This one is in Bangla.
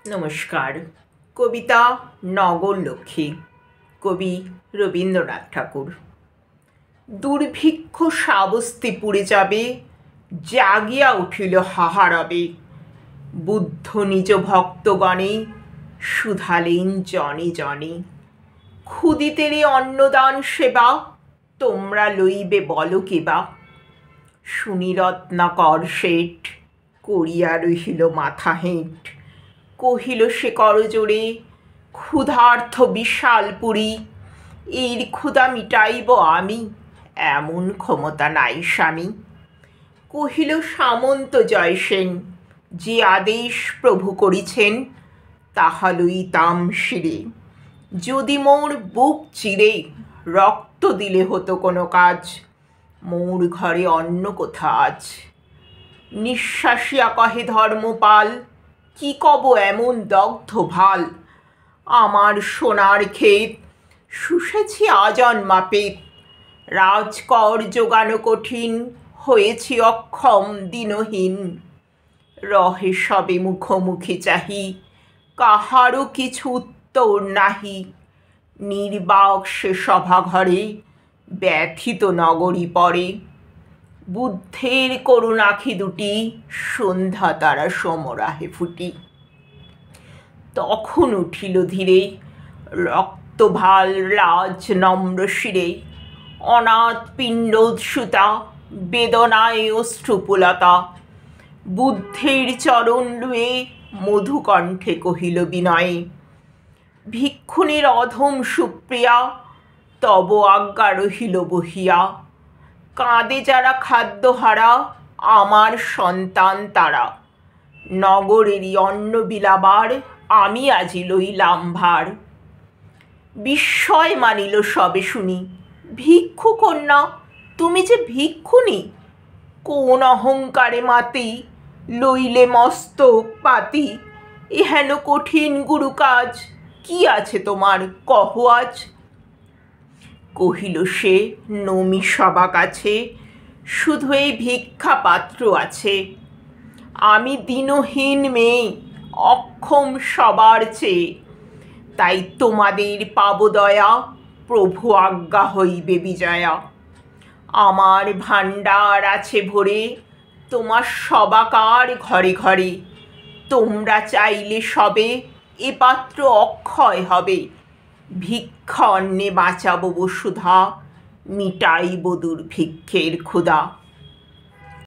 নমস্কার। কবিতা নগর লক্ষ্মী, কবি রবীন্দ্রনাথ ঠাকুর। দুর্ভিক্ষ শ্রাবস্তি পুড়ে যাবে, জাগিয়া উঠিল হাহারবে। বুদ্ধ নিজ ভক্তগণে শুধালেন জনে জনে। ক্ষুদিতেরে অন্নদান সেবা, তোমরা লইবে বল কেবা। শুনি রত্নাকর শেঠ করিয়া রহিল মাথা হেঁট। কহিল সে করজোড়ে, ক্ষুধার্থ বিশাল পুরী। এর ক্ষুধা মিটাইব আমি, এমন ক্ষমতা নাই স্বামী। কহিল সামন্ত জয়সেন, যে আদেশ প্রভু করিছেন, তাহা লইতাম শিরে। যদি মোর বুক চিরে রক্ত দিলে হতো কোনো কাজ, মোর ঘরে অন্ন কোথা আজ। নিঃশ্বাসিয়া কহে ধর্মপাল, কি কব এমন দগ্ধ ভাল। আমার সোনার ক্ষেত শুষেছি আজন্মা পেত। রাজকর জোগানো কঠিন, হয়েছি অক্ষম দিনহীন। রহে সবে মুখোমুখি চাহি, কাহারও কিছু উত্তর নাহি। নির্বাক সে সভাঘরে, ব্যথিত নগরী পরে। বুদ্ধের করুণাখি দুটি, সন্ধ্যা তারা সমরাহে ফুটি। তখন উঠিল ধীরে, রক্তভাল রাজ নম্র শিরে। অনাথ পিণ্ডোৎসুতা, বেদনায় অশ্রুপুলতা। বুদ্ধের চরণ লুয়ে মধুকণ্ঠে কহিল বিনয়ে, ভিক্ষুণীর অধম সুপ্রিয়া, তব আজ্ঞা রহিল বহিয়া। কাঁদে যারা খাদ্যহারা, আমার সন্তান তারা। নগরেরই অন্ন বিলাবার, আমি আজি লইলাম ভার। বিস্ময় মানিল সবে শুনি, ভিক্ষু কন্যা তুমি যে ভিক্ষুণী। কোন অহংকারে মাতি, লইলে মস্তক পাতি। এহেন কঠিন গুরু কাজ, কি আছে তোমার কহ আজ। কহিল সে নমি সবা কাছে, শুধু এই ভিক্ষা পাত্র আছে। আমি দীনহীন মেয়ে, অক্ষম সবার চেয়ে। তাই তোমাদের পাব দয়া, প্রভু আজ্ঞা হইবে বিজয়া। আমার ভাণ্ডার আছে ভরে, তোমার সবাকার ঘরে ঘরে। তোমরা চাইলে সবে, এ পাত্র অক্ষয় হবে। ভিক্ষা অন্নে বাঁচাবো বসুধা, মিটাইব দুর্ভিক্ষের ক্ষুধা।